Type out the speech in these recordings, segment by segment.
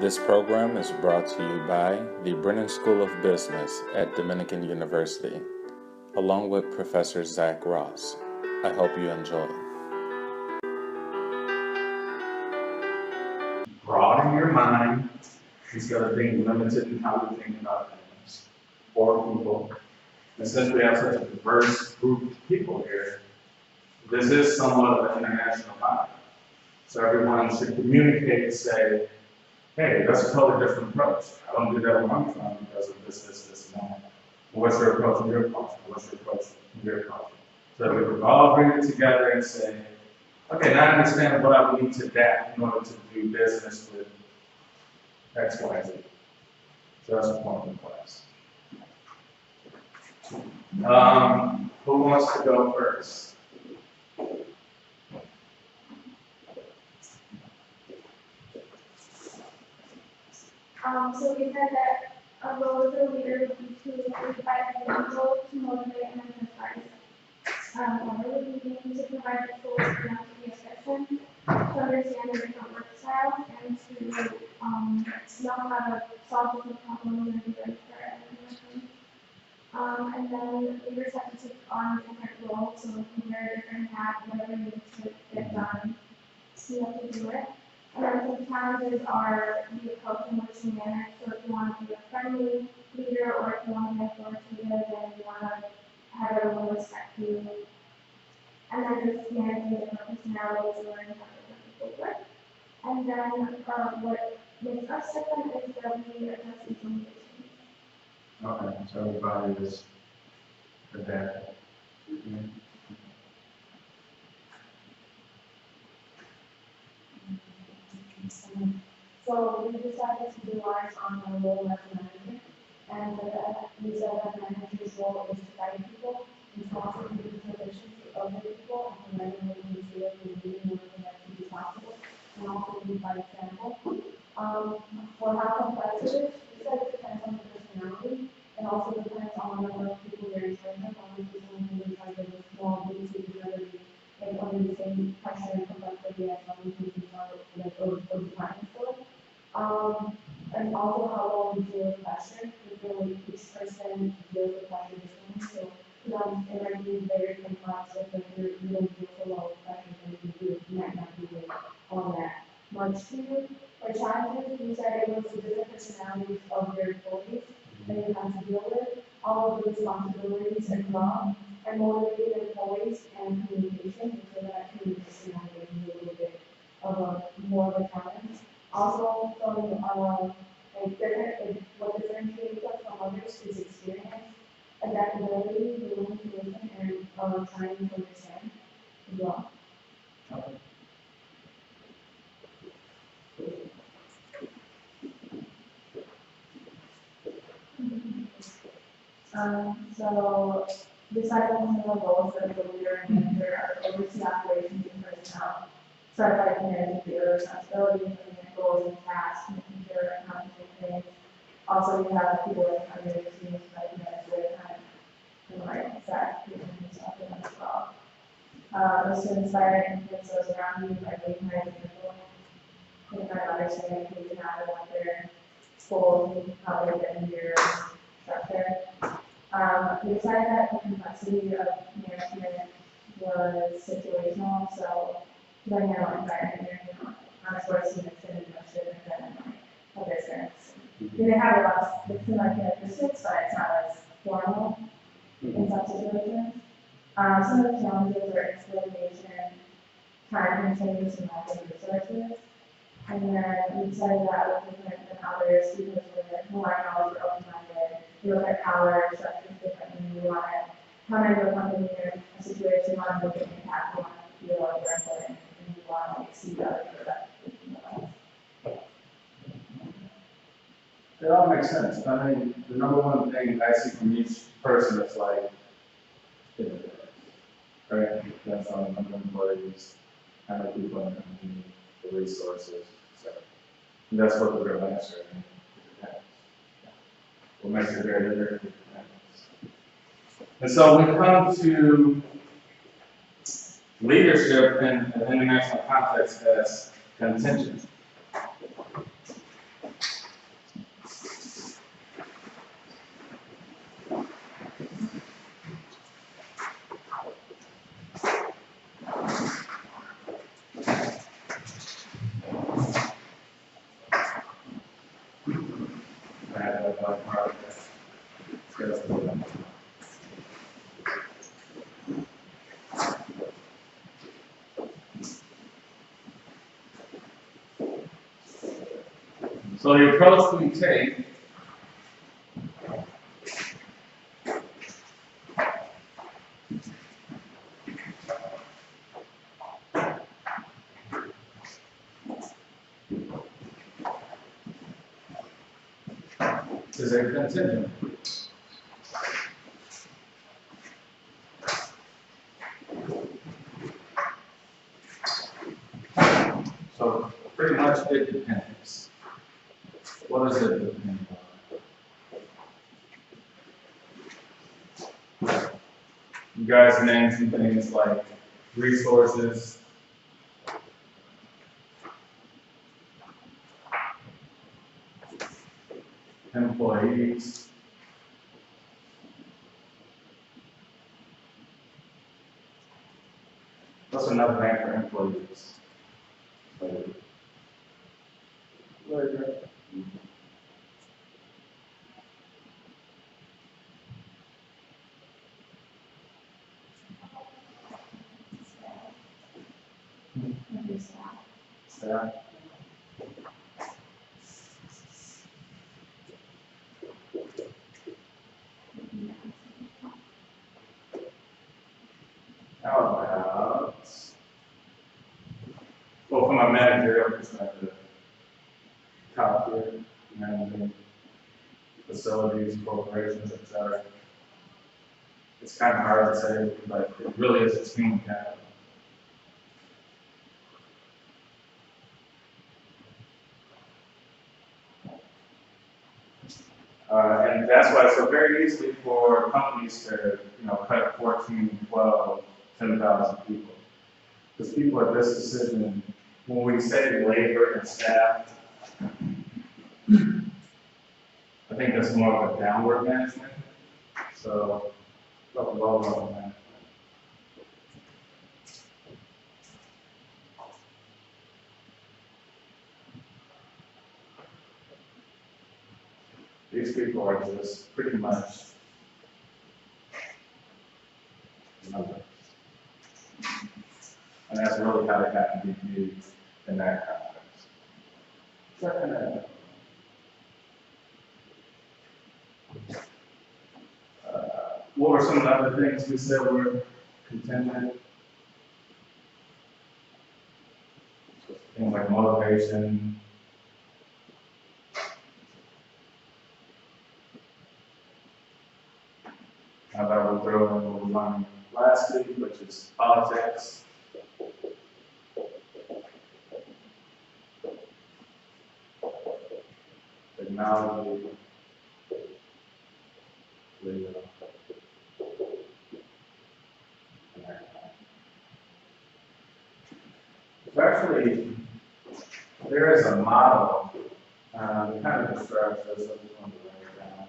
This program is brought to you by the Brennan School of Business at Dominican University, along with Professor Zack. I hope you enjoy. Broaden your mind instead of being limited in how you think about things or people. And since we have such a diverse group of people here, this is somewhat of an international conference. So everyone should communicate and say, hey, that's a totally different approach. I don't do that where I'm from because of this, and that. What's your approach in your culture? What's your approach in your culture? So we would all bring it together and say, okay, now I understand what I need to adapt in order to do business with X, Y, Z. So that's the point of the class. Who wants to go first? So we said that a role as a leader would be to provide example, to motivate and emphasize. Another would be to provide the tools for them to be efficient, to understand their different work styles, and to know how to solve different problems and be ready for everything. And then leaders have to take on different roles, so we can wear different hats, whatever needs to get done, so you have to do it. And then some challenges are the approach in which you manage. So if you want to be a friendly leader or if you want to be authoritative and you want to have everyone respect you. And then just managing different personalities and learning how different people work. And then what makes us different is that we adjust implementation. Okay, so everybody is adapted. So we decided to rely on the role as a manager, and we said that manager's role is to guide people, responsible for the efficiency of the people, and providing them with the leading more effectively possible, and also lead by example. For how complex it is, we said it depends on the personality, and also depends on the number of people you're in charge of. Obviously, someone who's in charge of a small boutique is going to be under the same pressure and complexity as someone who's in charge of a department store. And also how well we deal with pressure. We feel like each person deals with pressure differently. So, it might be very complex if you don't deal so well with pressure than you do. You might not be all that much to you. For challenges, we said it was the different personalities of your employees that you have to deal with, all of the responsibilities as well, and motivated employees and communication, so that communication is a little bit of a more of a challenge. Also, from what differentiates us from others is experience, adaptability, willing to listen, and trying to understand as well. So besides the roles of the leader and manager are oversee operations and personnel, start by managing the responsibilities and goals and tasks, making sure accountable things. Also, we have people that come in the teams like manage time and like Zack and stuff as well. Is to inspire and influence those around you by being an example. They kind of understand who you have and what their goals and how they get in your structure. We decided that the complexity of management was situational, so depending on what environment you're in, on a sports team, it's going to be much different than a business. You may have a lot of similar characteristics, but it's not as formal in some situations. Some of the challenges are exploitation, time constraints, and lack of resources. And then we decided that was different than others because we're more knowledge or open-minded. We look at power structures differently. We want to come into a company or a situation, we want to make an impact, we want to feel like we're important, and we want to exceed others for that. It all makes sense. I mean, the number one thing I see from each person is like, right? That's on number of employees, how many people in the company, the resources, etc. And that's what the real answer is. What makes it very, very different. And so when it comes to leadership in an international context as contention. part of that. So the approach we take is a continuum. So pretty much it depends. What does it depend on? You guys named some things like resources, employees, what's another name for employees? Labor. Staff. How about, well, from a managerial perspective, top tier, managing facilities, corporations, etc. It's kind of hard to say, but it really is just human capital. And that's why it's so very easy for companies to, cut 14, 12, 10,000 people. Because people at this decision, when we say labor and staff, I think that's more of a downward management. So, low level management. These people are just pretty much numbers. And that's really how they have to be viewed in that context. What were some of the other things we said were contingent? Things like motivation. How about we throw in what we learned last week, which is politics. Technology. Actually, there is a model that kind of describes this. I just want to write it down.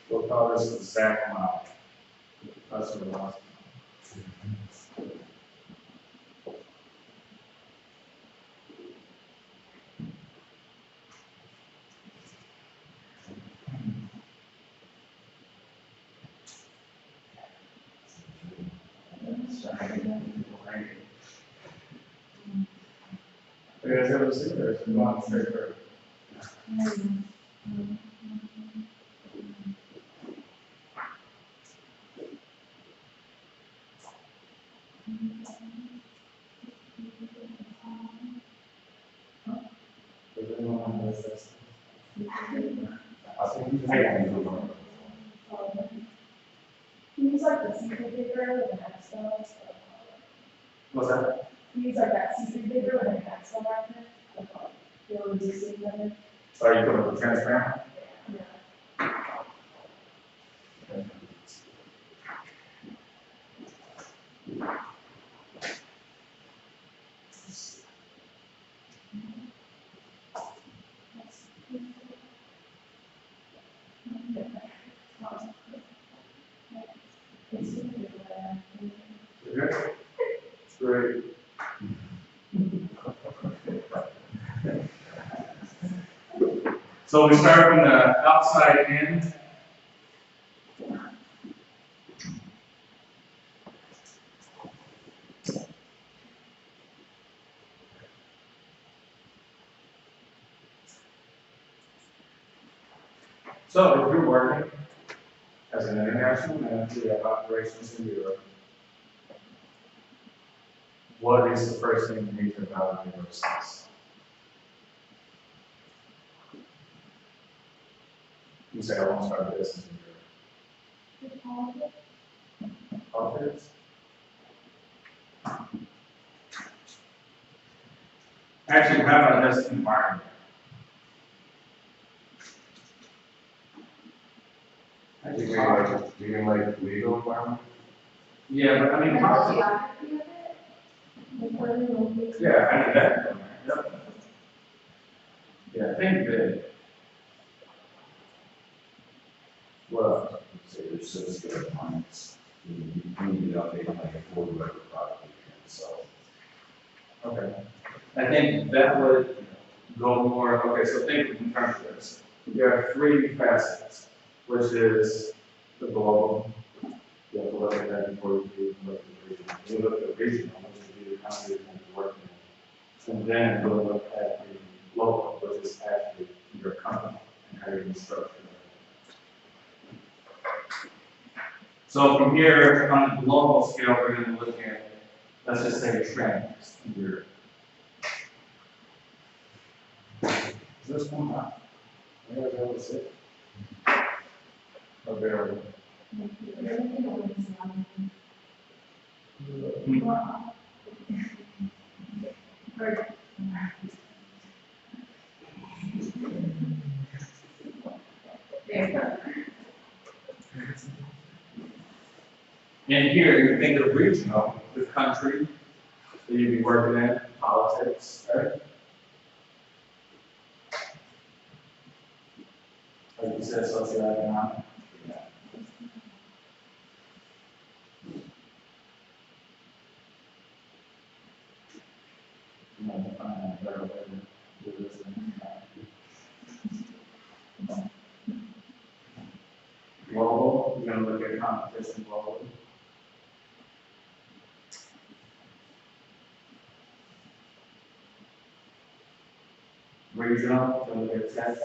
We'll call this the Zack model. Professor Ross. You guys ever seen this? You want to say first? I think you can do it. Use like the secret digger with an Excel. What's that? Use like that secret digger with an Excel record. You'll reduce it better. Are you putting it transparent? So we start from the outside in. So if you're working as an international manager, you have operations in Europe, what is the first thing you need to evaluate overseas? You say, I want to start a business in Europe. Politics? Actually, how about this environment? Do you mean like legal environment? Yeah, but I mean, politics. Geography of it, like where we located. Yeah, I mean, that. Yep. Yeah, I think that. Well, Say there's sophisticated requirements, you need to update like a full record product you can sell. okay. I think that would go more, okay, so think in terms of this. You have three facets, which is the global. You have to look at that before you look at the regional. You look at the regional, which would be the country you're going to be working in. And then you'll look at the local, which is actually your company and how you structure it. So from here, on a global scale, we're going to look at, let's just say, trends in Europe. Is this one up? Are you guys able to see? Oh, barely. And here, you think of regional, the country that you'd be working in, politics, right? Like you said, socioeconomic. Yeah. You know, a better way to do this than global, you're gonna look at competition globally. Regional, you're gonna look at tech.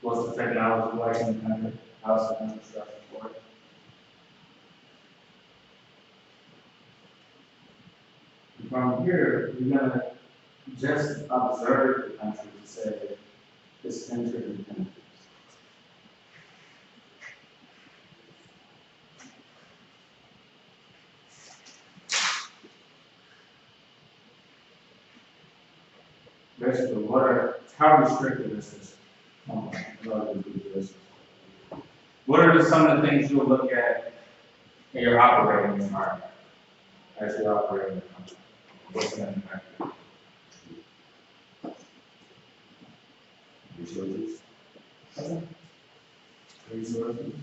What's the technology like in the country? How's the infrastructure for it? From here, you're gonna just observe the country to say it's interdependent. Basically, how restricted is this company relative to this? What are some of the things you'll look at in your operating environment as you're operating the company? What's the impact? Resources. Okay. Resources.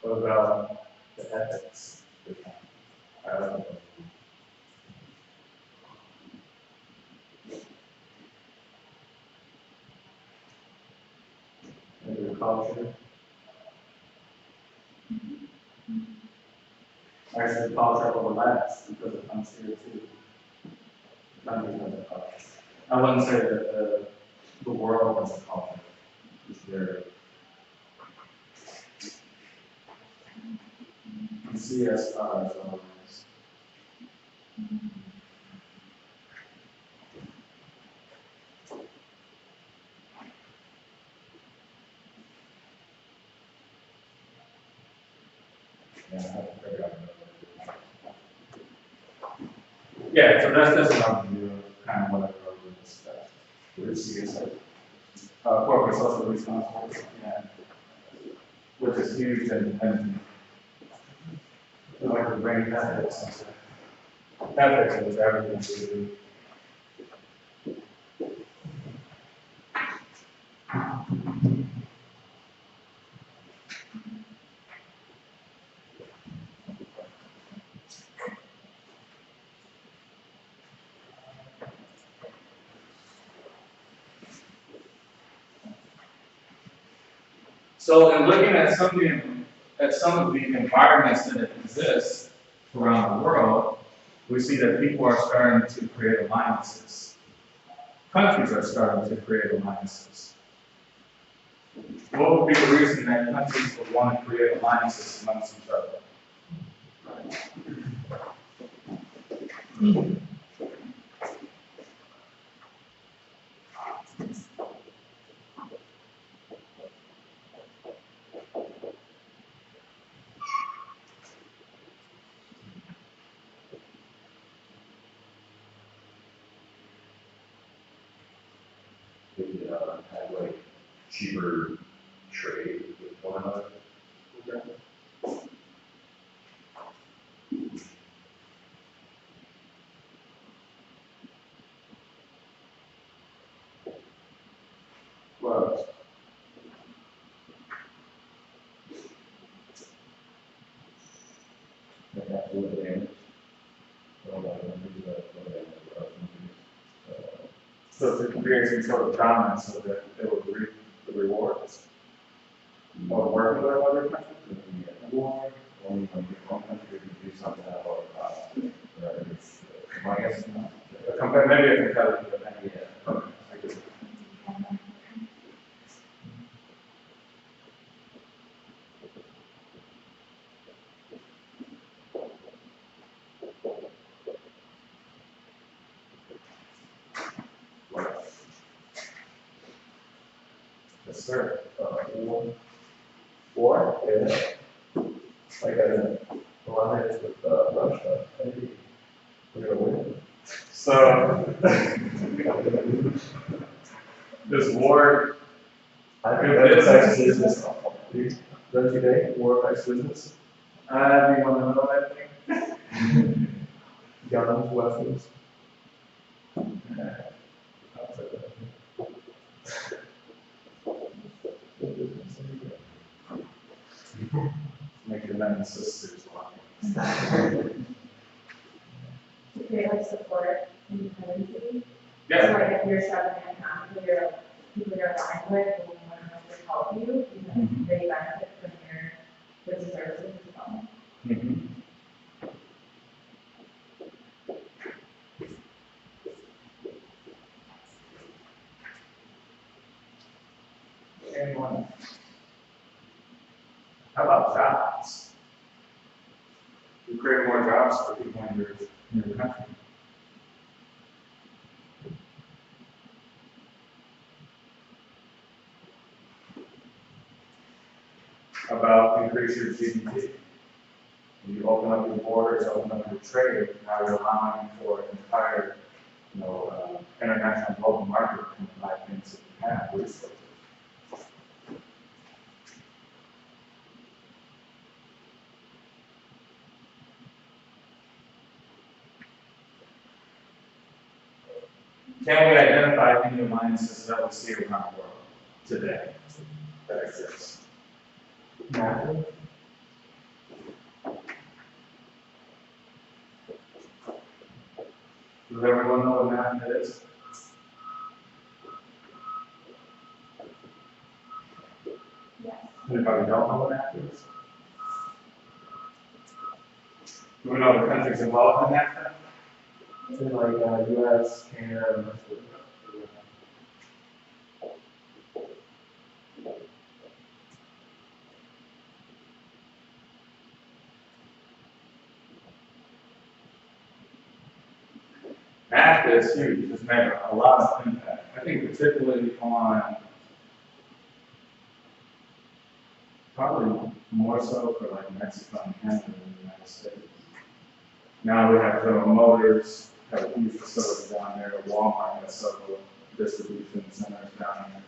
What about the ethics? Uh, Maybe the culture. Actually, the culture overlaps because it comes here too. The country has a culture. I wouldn't say that the world has a culture. It's very. And CSR is always. Yeah, I have to figure out another. Yeah, so that's just an overview of kind of what I wrote in this stuff. With CSR. Corporate social responsibility, yeah. Which is huge and I like to bring ethics into ethics into everything we do. So in looking at some of the environments that exist around the world, we see that people are starting to create alliances. Countries are starting to create alliances. What would be the reason that countries would want to create alliances amongst each other? They could, have like cheaper trade with one another. Well, Like absolute advantage. Well, I don't think that, but, so to create some sort of dominance so that they will reap the rewards. Or working with other countries. war, only when one country can do something about it. Right, it's, well, I guess not. Maybe a competitive advantage. Yeah. Okay, I get it. Yes, sir. War, yeah. Like an alliance with Russia, maybe we're gonna win. So, this war, I think Good that affects business. business. Don't you think? War affects business? do you want to know that thing? Guns, weapons. Make your men and sisters lie. To create like support independency. So Yeah. like if you're struggling in town, people you're aligned with will want to help you because they benefit from your goods and services as well. Mhm. Anyone? How about jobs? You create more jobs for people in your country. About increase your GDP. You open up your borders, open up your trade, now you're allowing for an entire, international global market to buy things that you have, resources. Can we identify any alliances that we see around the world today that exist? NATO? Does everyone know what NAFTA is? Yes. Anybody don't know what NAFTA is? Do we know the countries involved in NAFTA? In like, US, Canada, Mexico. NAFTA is huge. It's made a lot of impact. I think particularly on, probably more so for like Mexico and Canada than the United States. Now we have General Motors, have a huge facility down there. Walmart has several distribution centers down there.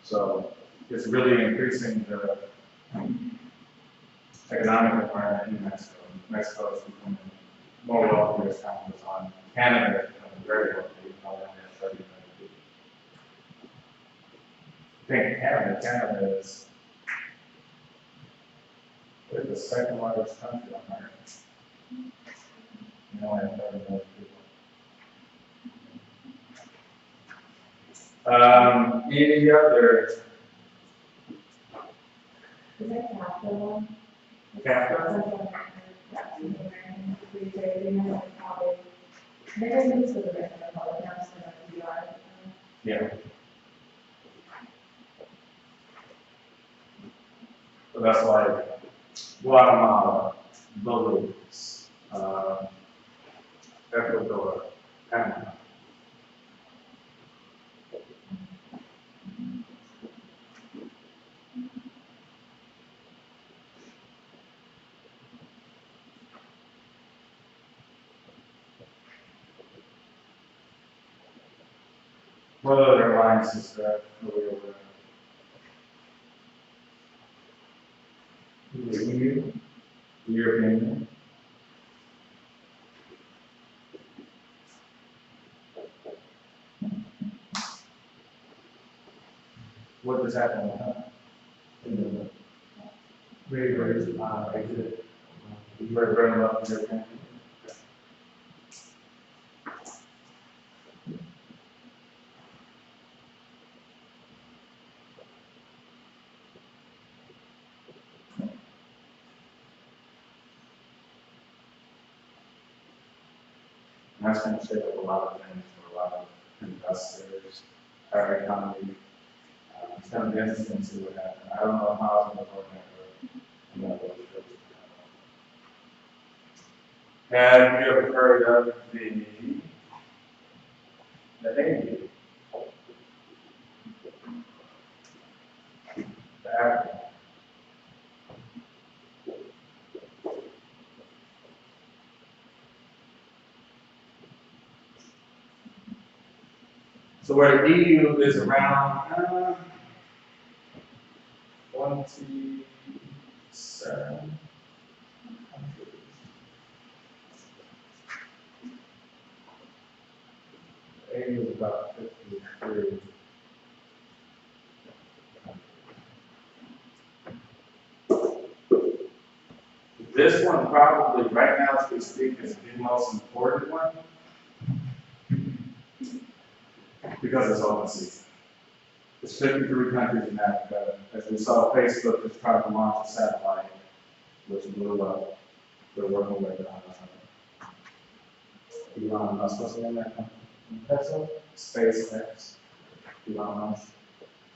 So it's really increasing the economic environment in Mexico. Mexico is becoming more wealthy as time goes on. Canada is becoming very wealthy. Probably only has 30 million people. I think Canada is they're the second largest country on earth. You only have 30 million people. Any other after one. After? Central American Free Trade Agreement, like how they didn't use with the rest of the public, now it's like VR. Yeah. So that's like Guatemala, Belize, Ecuador, Panama. What other alliances that we aware of? The EU, the European Union. What does that mean? Very, very, exit. Very, very much the European Union. And that's going to shake up a lot of things for a lot of investors, our economy. It's going to be interesting to see what happens. I don't know how it's going to work out, but I'm not really sure. Have you ever heard of the AU? The acronym? So where the EU is around 27 countries. The EU is about 53. This one probably, right now as we speak, is the most important one because it's open season. It's 53 countries in Africa. As we saw, Facebook is trying to launch a satellite, which blew up. They're working with Elon Musk, what's the name of that company? Tesla? SpaceX. Elon Musk.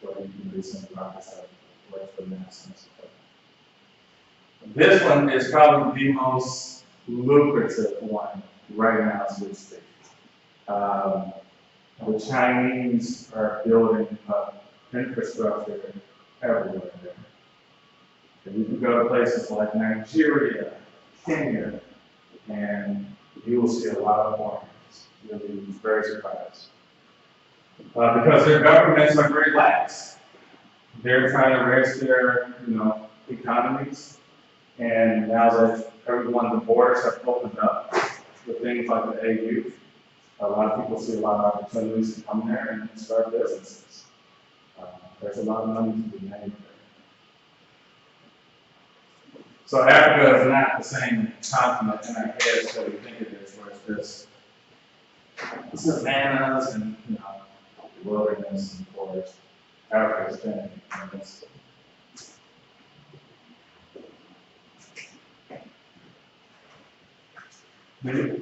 So you can do some rockets that work for NASA and stuff. This one is probably the most lucrative one right now as we speak. The Chinese are building up infrastructure everywhere. And you can go to places like Nigeria, Kenya, and you will see a lot of foreigners. You'll be very surprised. Because their governments are very lax. They're trying to raise their, economies. And now that the borders have opened up with things like the AU, a lot of people see a lot of opportunities to come there and start businesses. There's a lot of money to be made there. So Africa is not the same continent in our heads that we think it is, where it's just savannas and wilderness and forest. Africa is changing.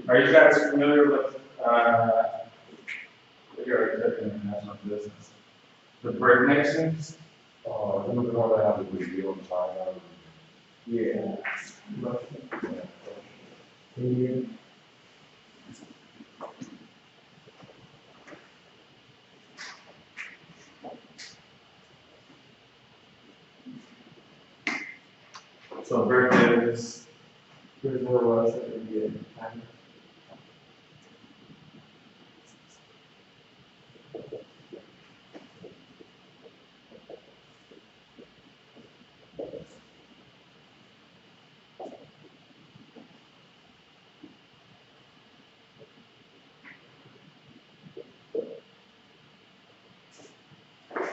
Are you guys familiar with international business? The BRIC nations? Oh, I'm going to have to review on China. Yeah. India. So BRIC is Brazil, Russia, India, and China.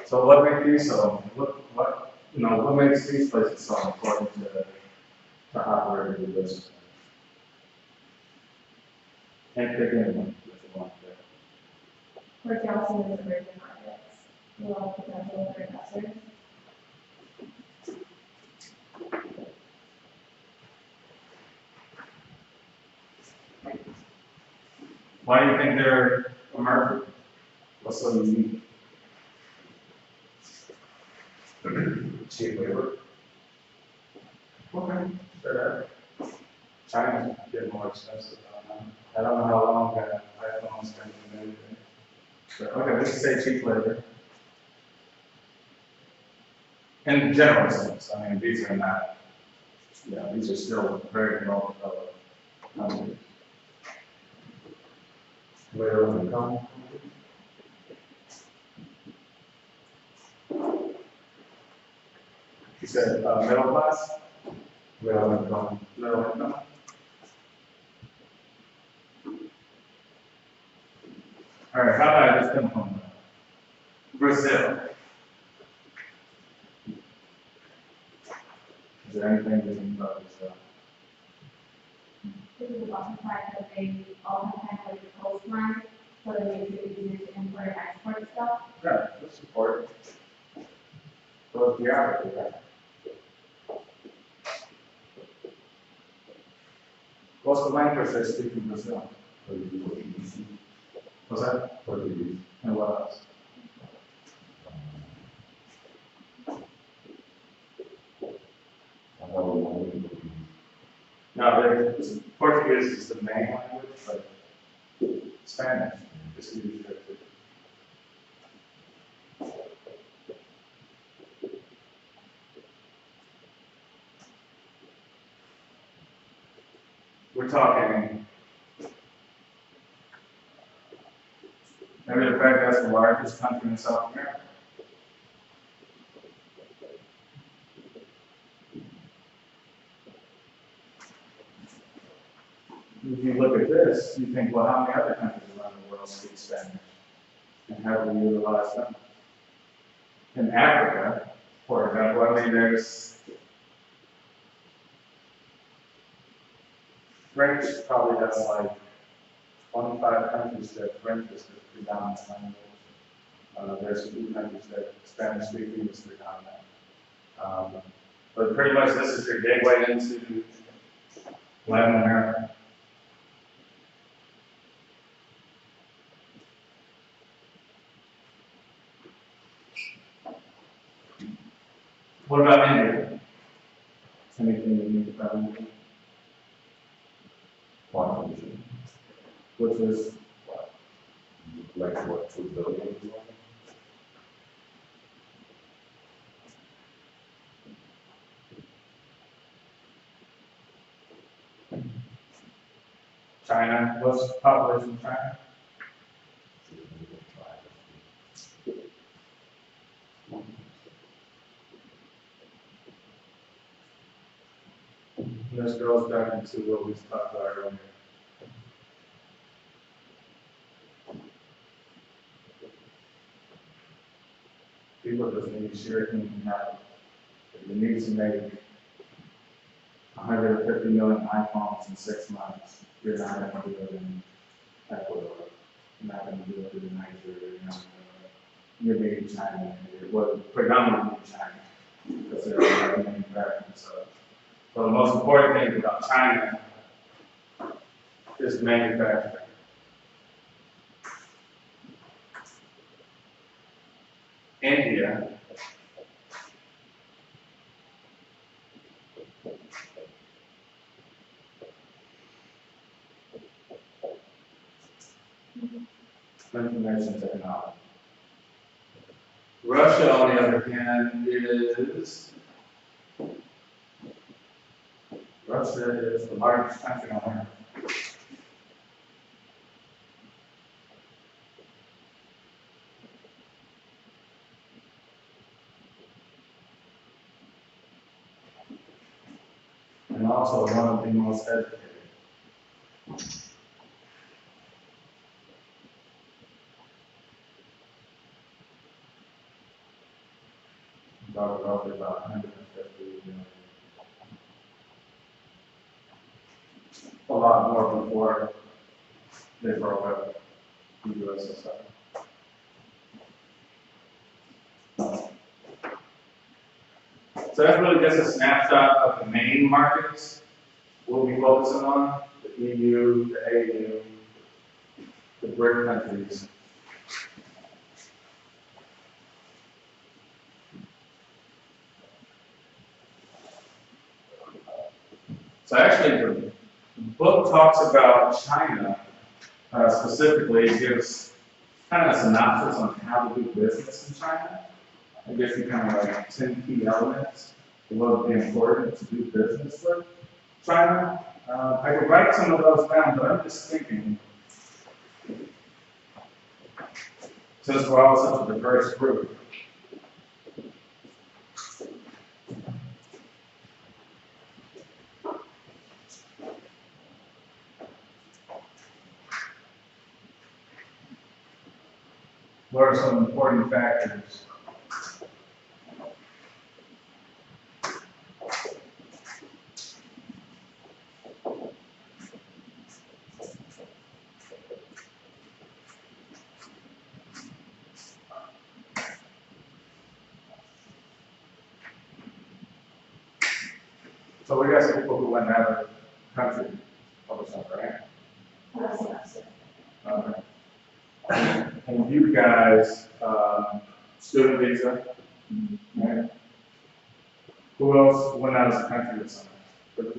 So what makes these so? What makes these places so important to operate in business? And pick anyone if you want to. We're counseling with emerging markets, a lot of potential for investors. Why do you think they're emerging? What's so unique? Cheap labor. Okay, sure. China's getting more expensive now. I don't know how long that iPhone's been made. But okay, let's say cheap labor. In general sense, I mean, these are not, these are still very well developed countries. Where do they come? You said middle class, Where do they come? middle income. All right, how about I just come from Brazil? Is there anything you think about Brazil? This is about the fact that they all have kind of like a coastline, so that makes it easier to import and export stuff. Yeah, let's support it. Those geography, right? What's the language they speak in Brazil? What's that? Portuguese. And what else? No, Portuguese is the main language, but Spanish is used there too. We're talking, maybe the fact that's the largest country in South America. If you look at this, you think, well, how many other countries around the world speak Spanish? And how do we utilize them? In Africa, for example, I mean, there's French probably has like 25 countries that French is the predominant language. There's a few countries that Spanish speaking is predominant. But pretty much this is your gateway into Latin America. What about India? Anything unique about India? Population. Which is Like what, 2 billion? China. What's the population of China? And this goes back into what we talked about earlier. People just need sharing now. You need to make 150 million iPhones in 6 months. You're not going to do it in Ecuador. You're not going to do it in Nigeria. You're being China. Well, predominantly China. Because they're like manufacturing. So the most important thing about China is manufacturing. India information technology. Russia, on the other hand, is the largest country on earth. And also one of the most educated. Roughly about 150 million. A lot more before they broke up the USSR. So that's really just a snapshot of the main markets we'll be focusing on, the EU, the AU, BRIC countries. So actually, the book talks about China specifically. It gives kind of a synopsis on how to do business in China. I guess you kind of like 10 key elements of what would be important to do business with China. I could write some of those down, but I'm just thinking, since we're all such a diverse group, what are some important factors? So we got some people who went out of the country, all the time, right? Okay. And you guys, student visa, right? Who else went out of the country this summer?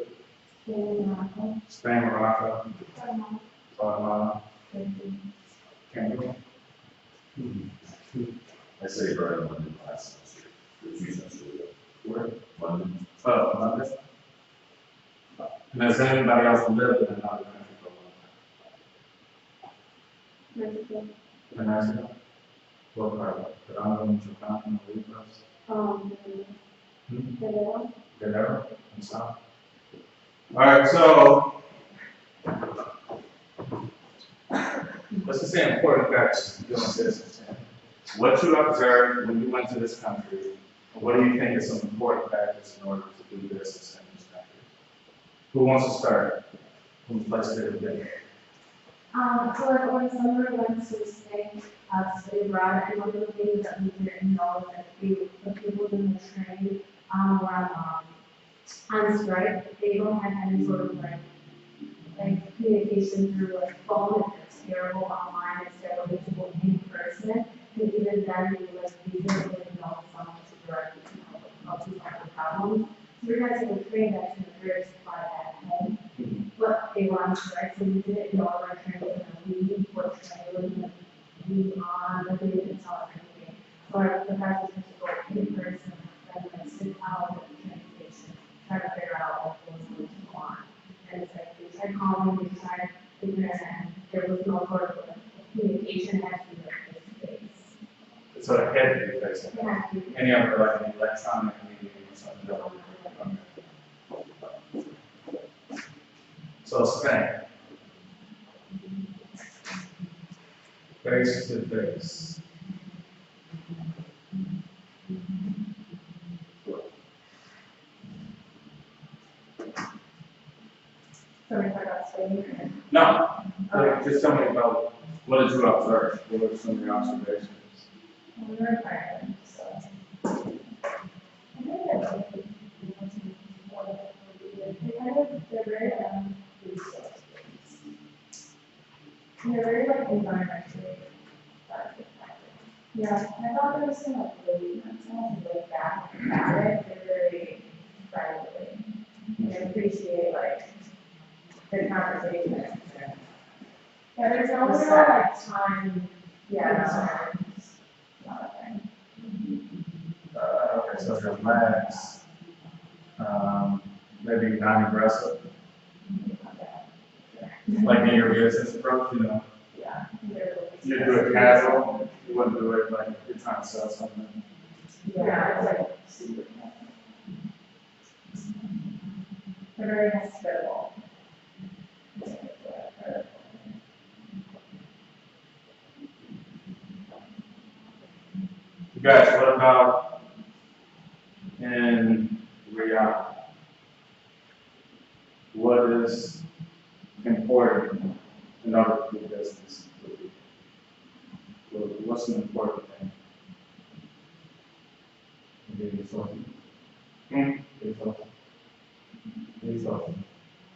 Spain, Morocco, Guatemala, Canada. I say Brian London last semester, the 2 semesters ago. Where? London. Oh, London. And has anybody else lived in another country for a long time? Mexico? What part? Durango, Michoacán, Tamaulipas? Guerrero, and South. All right, so let's just say important facts doing business. What you observed when you went to this country, and what do you think is some important factors in order to do business in this country? Who wants to start? Who's placed it today? So like when summer went to Spain, study abroad, and one of the things that we didn't know is that the people in the train were on strike. They don't have any sort of like communication through like phone. If it's terrible online, it's terrible visible in person. And even then, we didn't really know someone to directly help you solve the problem. So we had to train that to the very supply at home. But they were on strike, so we didn't know our train was going to leave, what train was going to be on, but they didn't tell us anything. So our professors had to go in person, and like sit out at the train station, try to figure out what was going to go on. And it's like, we tried calling, we tried figuring it out, and there was no sort of like, communication had to be like face-to-face. So it had to be facing. It had to be. Any other like electronic media or something? Okay. So Spain. Face to face. So we talk about Spain. No, just tell me about what did you observe? What were some of your observations? Well, we're Ireland, so. I think that they're very, they're very like environmentally. Yeah, I thought there was some like really, something like that about it. They're very friendly. And I appreciate like the conversation. Yeah, there's no real like time. Yeah, no, not a thing. Okay, so relax, maybe non-aggressive, like in your business approach, you know, Yeah. you do it casual, you wouldn't do it like you're trying to sell something. Yeah, it's like super. They're very hospitable. You guys, what about in reality? What is important in order to do business with you? What's an important thing?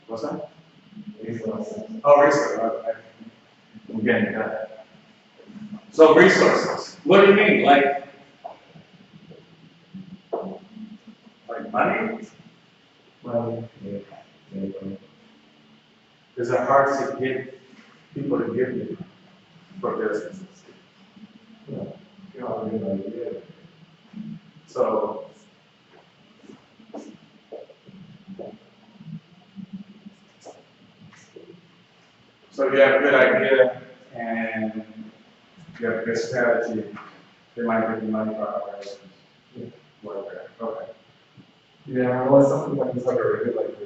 What's that? Oh, research. I'm getting that. So resources, what do you mean, like money? Well, yeah, anyway. Is it hard to get people to give you for businesses? Yeah. You know, I mean, like, yeah. So, you have a good idea and you have a good strategy, they might give you money for operations. Whatever. Okay. Yeah, well, it's something like this, like, already, like,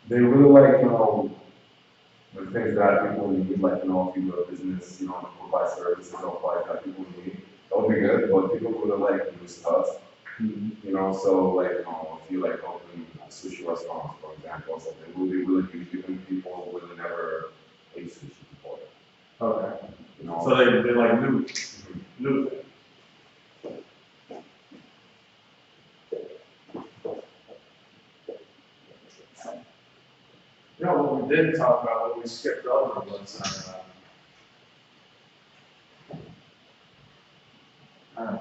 they really like, the things that people need, like, if you go to business, provide services or products that people need. That would be good, but people really like new stuff. So like, if you like open a sushi restaurant, for example, or something, it would be really huge, even people who really never ate sushi before. Okay. You So they like new. What we didn't talk about, what we skipped over was,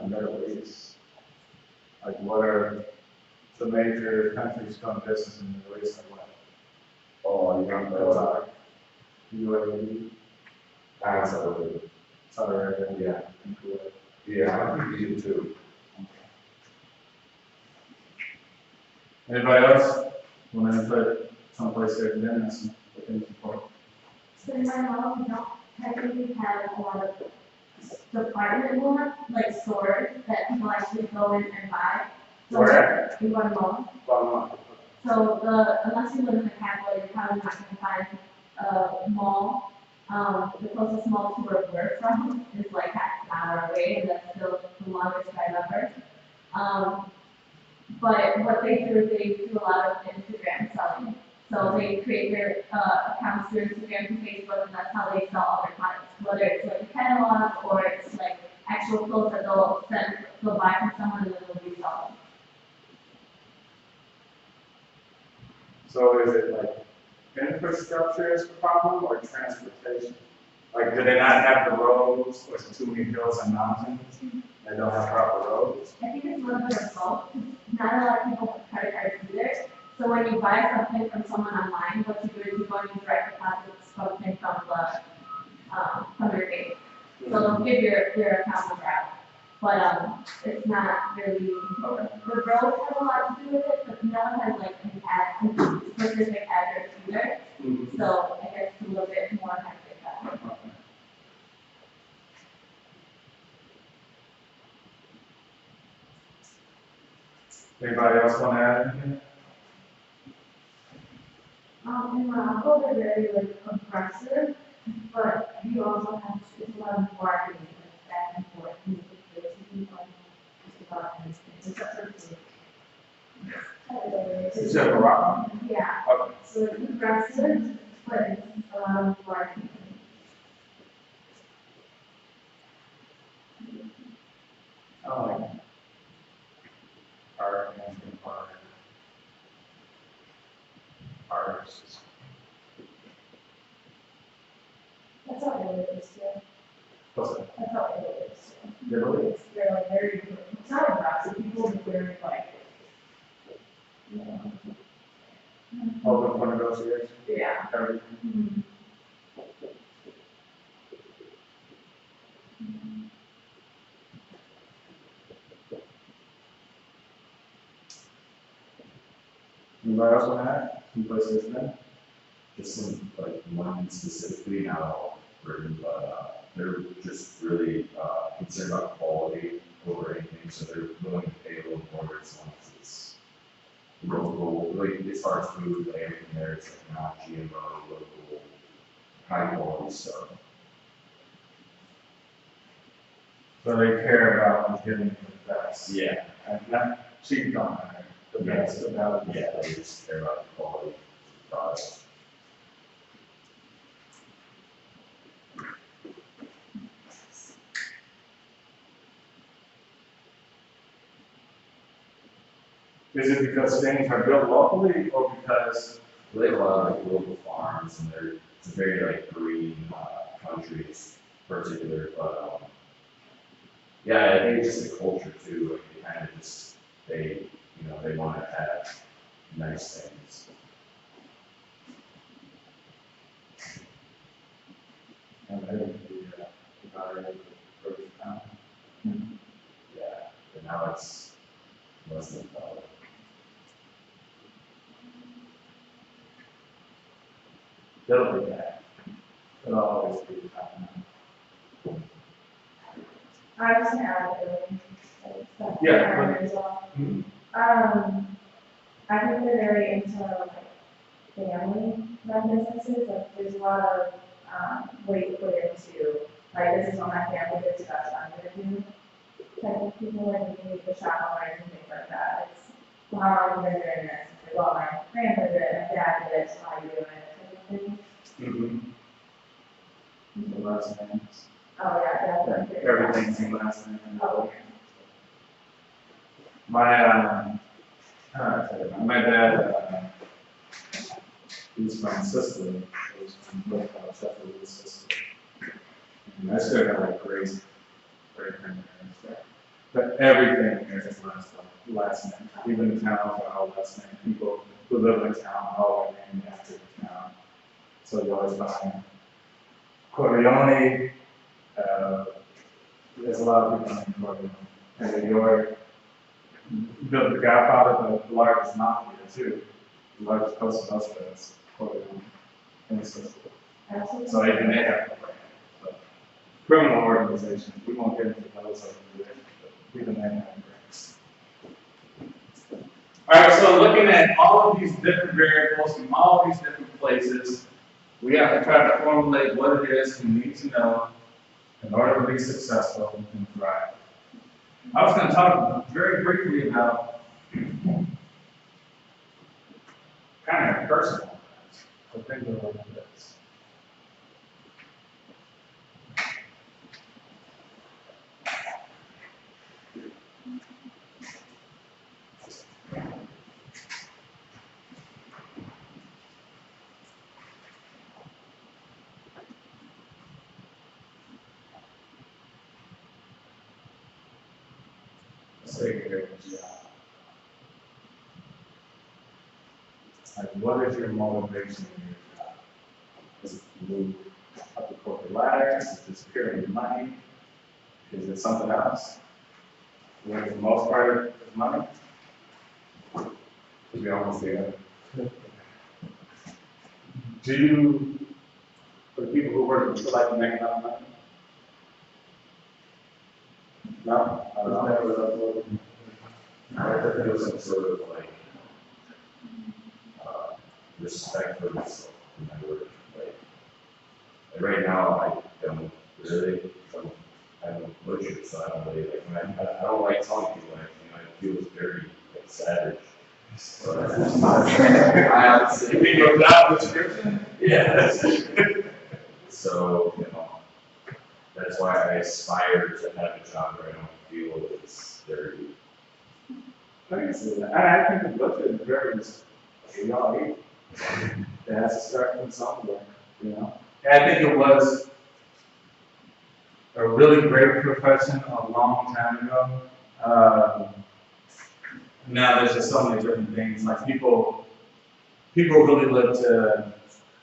Middle East. Like, what are the major countries doing business in the Middle East and what? Oh, you know, Qatar, UAE, absolutely. Saudi Arabia, Yeah. and Kuwait. Yeah, I think you too. Anybody else want to put someplace they've been that's looking for? So in my mom, we don't technically have a lot of department more, like stores that people actually go in and buy. So Where? in one mall. Guatemala. So unless you live in the capital, you're probably not gonna find a mall. The closest mall to where we're from is like half an hour away, and that's still the longest I've ever. But what they do is they do a lot of Instagram selling. So they create their accounts through Instagram and Facebook, and that's how they sell all their products. Whether it's like a catalog or it's like actual clothes that they'll buy from someone and then they'll resell them. So is it like infrastructure is the problem or transportation? Like, do they not have the roads, or is it too many hills and mountains? They don't have proper roads? I think it's a little bit of both. Not a lot of people have credit cards either. So when you buy something from someone online, what you do is you go and you direct deposit something from your bank. So they'll give your account number out. But it's not really, the roads have a lot to do with it, but no one has like an specific address either. So I guess it's a little bit more hectic that way. Anybody else want to add anything? In Morocco, they're very like aggressive, but you also have to, it's a lot of marketing, like back and forth, and it's about anything, except for food. You said Morocco? Yeah, Okay. so it's aggressive, but it's a lot of marketing. I like art and artists. That's how it is too. What's that? That's how it is too. Really? They're like very, it's not aggressive, people are very like, Open for negotiation? yeah. Everything. Anybody else want to add? Some places then? Just some, like, one specifically, not all written, but they're just really concerned about quality over anything, so they're willing to pay a little more as long as it's local, like, as far as food, like, everything there, it's like not GMO, local, high quality stuff. So they care about getting the best. Yeah. And not cheap on it, the best about it. Yeah, they just care about the quality of the product. Is it because things are built locally or because? They have a lot of like local farms and it's a very like green Yeah, I think it's just the culture too, like they kind of just, they want to have nice things. And I think the value of the first time. Yeah, but now it's less than $1. They'll be back. It'll always be the time. I just add it. Yeah, As well. Mhm. I think they're very into like family-run businesses. Like there's a lot of weight put into like this is what my family did, so that's what I'm gonna do. Type of people like maybe the shop owners and things like that. It's well, how long have you been doing this? It's like, well, my grandpa did it, my dad did it, so how you doing it? Type of thing. The last names. Oh yeah, definitely. Everything's in last name. Oh, My my dad, he's from Sicily. He was from Sheffield, Sicily. And I still got like great grandparents there. But everything here is last name. Even the towns are all last name. People who live in town are all named after the town. So you always find Corleone. There's a lot of people named Corleone. And New York. The Godfather of the largest mafia too, the largest post office is Corleone in Sicily. absolutely. So even they have a brand. So, criminal organizations, we won't get into those organizations, but even they have brands. All right, so looking at all of these different variables from all these different places, we have to try to formulate what it is we need to know in order to be successful and thrive. I was going to talk very briefly about kind of personal things. So think of it like this. Let's say you're a job. Like, what is your motivation in your job? Is it to move up the corporate ladder? Is it just purely money? Is it something else? Where the most part is money? To be honest, yeah. Do you, for people who work, feel like making enough money? No? I don't know. I have to feel some sort of like, respect for myself in my work. Like right now, I don't really, I'm a butcher, so I don't really like, I don't like telling people anything, it feels very like savage. But I honestly. You mean your job description? Yeah. So, that's why I aspire to have a job where I don't feel it's dirty. I can see that. I think the budget is very, we all eat. It has to start from somewhere, And I think it was a really great profession a long time ago. Now there's just so many different things, like people really look to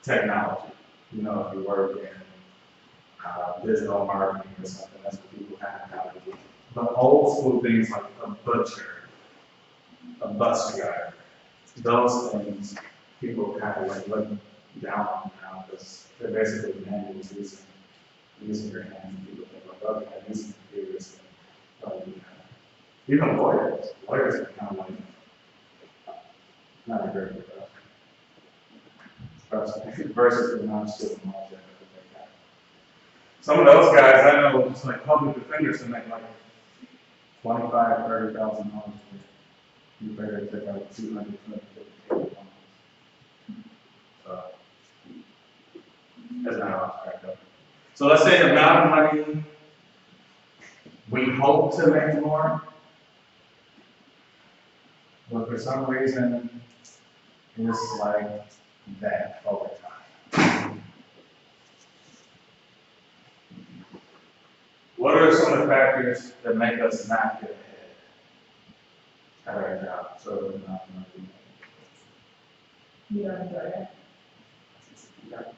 technology. If you work in digital marketing or something, that's what people kind of do. But old school things like a butcher, a bus driver, those things, people kind of like look down on now because they're basically manual using your hands, and people think like, okay, I'm using computers. Even lawyers are kind of like not a great profession. Versus the non-student law that they have. Some of those guys I know, just like public defenders, can make like $25,000, $30,000. You better take out 250. So that's not how it's cracked up. So let's say the amount of money we hope to make more, but for some reason it's like that over time. What are some of the factors that make us not get ahead at our job? So we're not going to do You don't enjoy it, that.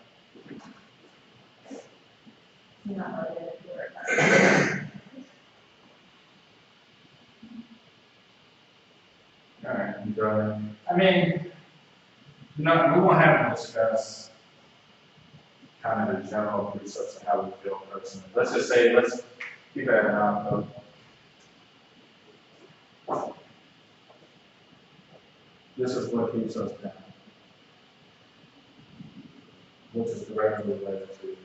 you're not motivated to work hard. All right, I mean, no, we won't have to discuss kind of the general precepts of how we feel personally. Let's just say, let's keep that in mind. This is what keeps us down, which is directly related to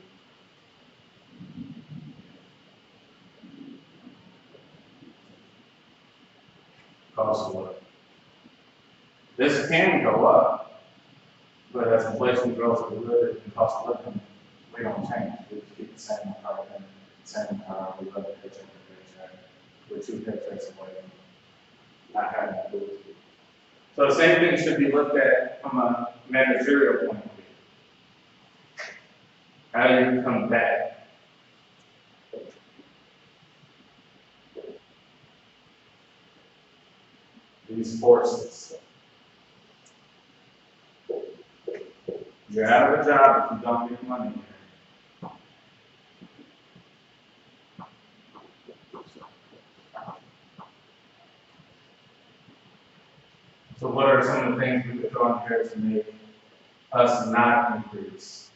cost of living. This can go up, but as inflation grows, the cost of living, we don't change. We just keep the same apartment, same we live a paycheck to paycheck. We're 2 paychecks away from not having to do it. So the same thing should be looked at from a managerial point of view. How do you combat these forces? You're out of a job if you don't make money here. So what are some of the things we could throw in here to make us not increase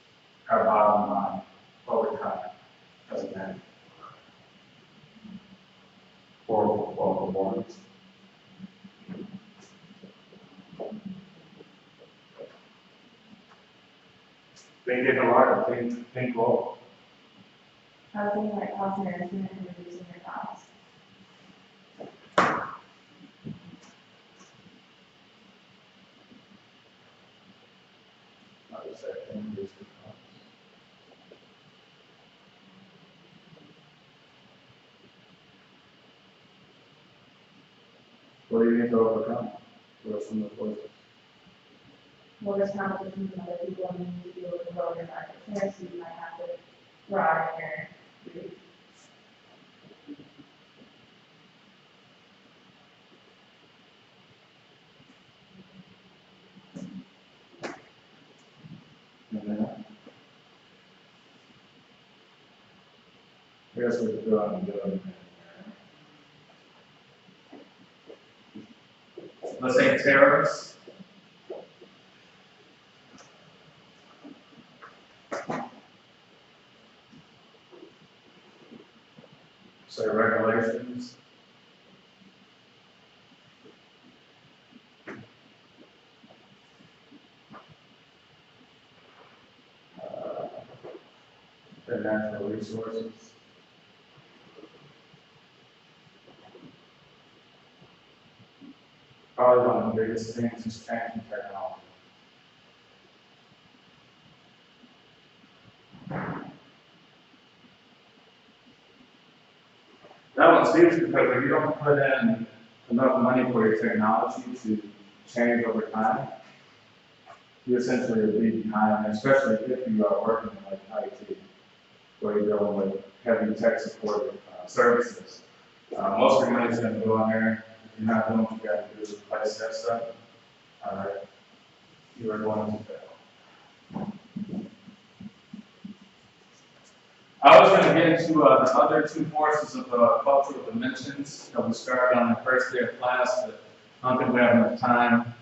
our bottom line over time as a man? Or football performance. Think larger, think low. I was thinking like cost management and reducing your costs. I would say increase the cost. What do you need to overcome? What are some of the forces? Well, there's competition from other people and you need to be able to grow your market share, so you might have to broaden your reach. I guess we could go out and do it. Let's say tariffs. Say regulations. The natural resources. Probably one of the biggest things is changing technology. That one's huge because if you don't put in enough money for your technology to change over time, you essentially will be behind, especially if you are working in like IT, where you're dealing with heavy tech support services. Most of your money's going to go on there. If you're not doing what you got to do to replace that stuff, you are going to fail. I was going to get into the other 2 forces of cultural dimensions that we started on the first day of class, but I don't think we have enough time.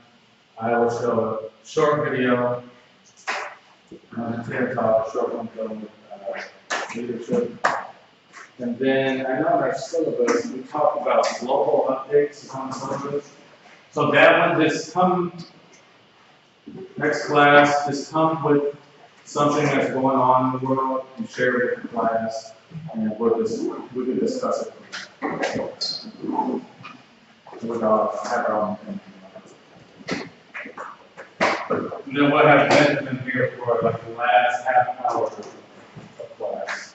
I will show a short video, a TED Talk, a short one film leadership. And then I know in our syllabus, we talked about global updates on the syllabus. So that one, just come, next class, just come with something that's going on in the world and share it with the class, and we can discuss it. We'll have our own thing. And then we'll have Benjamin here for like the last half hour of class.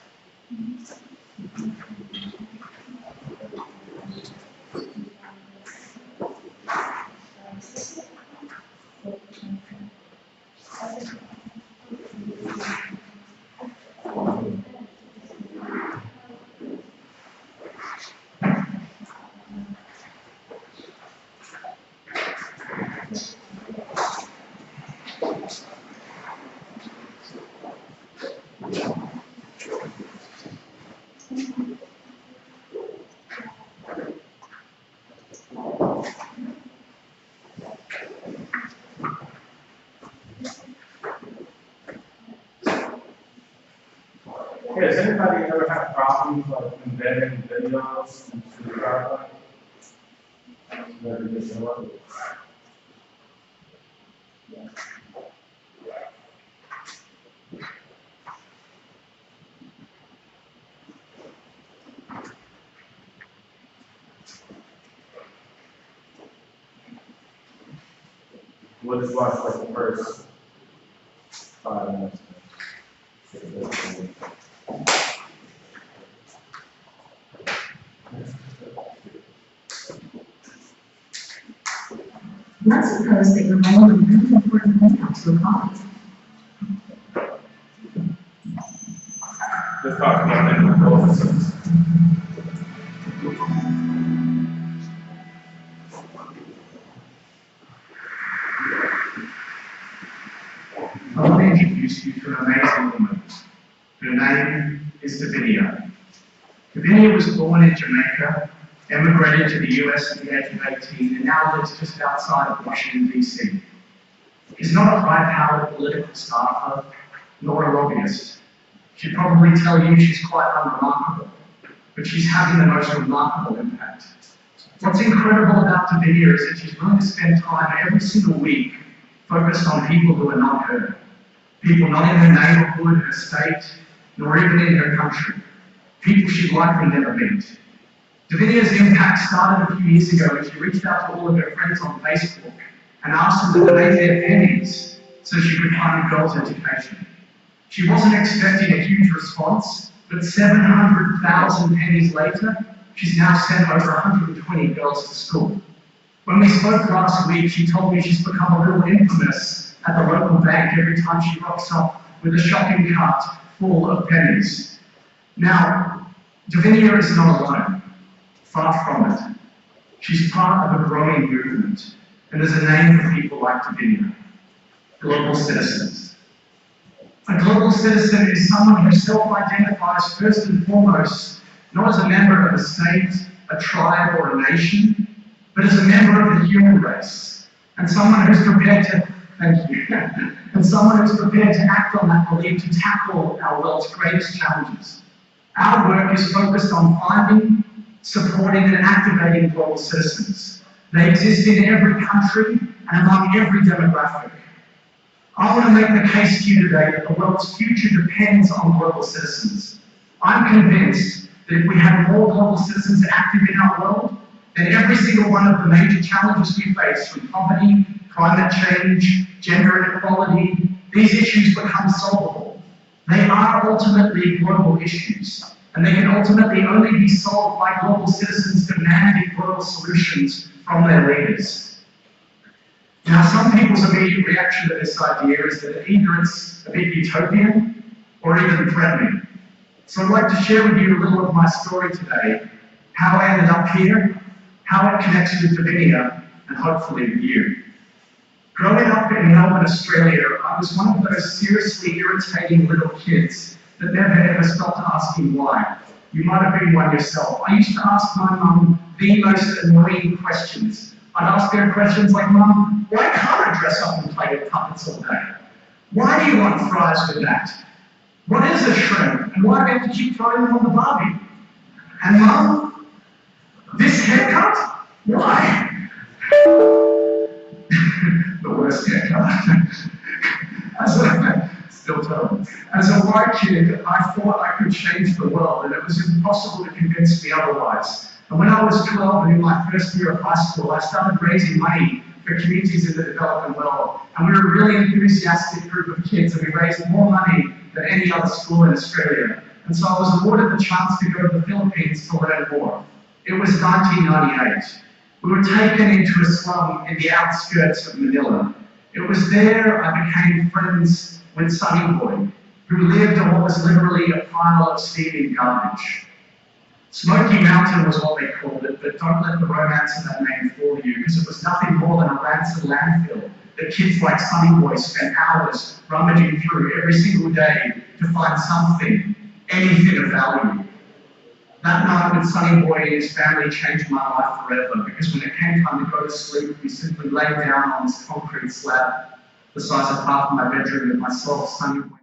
Okay, does anybody ever have problems like embedding videos into the PowerPoint? Never did show up. We'll just watch like the first 5 minutes. Let's suppose that you're writing a really important email to a colleague. Let's talk about that in both systems. I want to introduce you to an amazing woman. Her name is Davinia. Davinia was born in Jamaica, emigrated to the US at the age of 18, and now lives just outside of Washington, D.C. She's not a high-powered political staffer, nor a lobbyist. She'd probably tell you she's quite unremarkable, but she's having the most remarkable impact. What's incredible about Davinia is that she's willing to spend time every single week focused on people who are not her. People not in her neighborhood, her state, nor even in her country. People she'd likely never meet. Davinia's impact started a few years ago when she reached out to all of her friends on Facebook and asked them to donate their pennies so she could fund a girls' education. She wasn't expecting a huge response, but 700,000 pennies later, she's now sent over 120 girls to school. When we spoke last week, she told me she's become a little infamous at the local bank every time she rocks up with a shopping cart full of pennies. Now, Davinia is not alone. Far from it. She's part of a growing movement, and there's a name for people like Davinia: global citizens. A global citizen is someone who self-identifies first and foremost not as a member of a state, a tribe, or a nation, but as a member of the human race, and someone who's prepared to, thank you, and someone who's prepared to act on that belief to tackle our world's greatest challenges. Our work is focused on finding, supporting, and activating global citizens. They exist in every country and among every demographic. I want to make the case to you today that the world's future depends on global citizens. I'm convinced that if we have more global citizens active in our world, then every single one of the major challenges we face, from poverty, climate change, gender inequality, these issues become solvable. They are ultimately global issues, and they can ultimately only be solved by global citizens demanding global solutions from their leaders. Now, some people's immediate reaction to this idea is that either it's a bit utopian or even threatening. So I'd like to share with you a little of my story today, how I ended up here, how it connects with Davinia, and hopefully with you. Growing up in Melbourne, Australia, I was one of those seriously irritating little kids that never ever stopped asking why. You might have been one yourself. I used to ask my mum the most annoying questions. I'd ask her questions like, "Mum, why can't I dress up and play with puppets all day? Why do you want fries with that? What is a shrimp? And why do we have to keep throwing them on the Barbie? And Mum, this haircut? Why?" The worst haircut. Still terrible. As a white kid, I thought I could change the world, and it was impossible to convince me otherwise. And when I was 12 and in my first year of high school, I started raising money for communities in the developing world. And we were a really enthusiastic group of kids, and we raised more money than any other school in Australia. And so I was awarded the chance to go to the Philippines to learn more. It was 1998. We were taken into a slum in the outskirts of Manila. It was there I became friends with Sunny Boy, who lived on what was literally a pile of steaming garbage. Smoky Mountain was what they called it, but don't let the romance of that name fool you, because it was nothing more than a rancid landfill that kids like Sunny Boy spent hours rummaging through every single day to find something, anything of value. That night with Sunny Boy and his family changed my life forever, because when it came time to go to sleep, we simply lay down on this concrete slab the size of half of my bedroom with myself, Sunny Boy,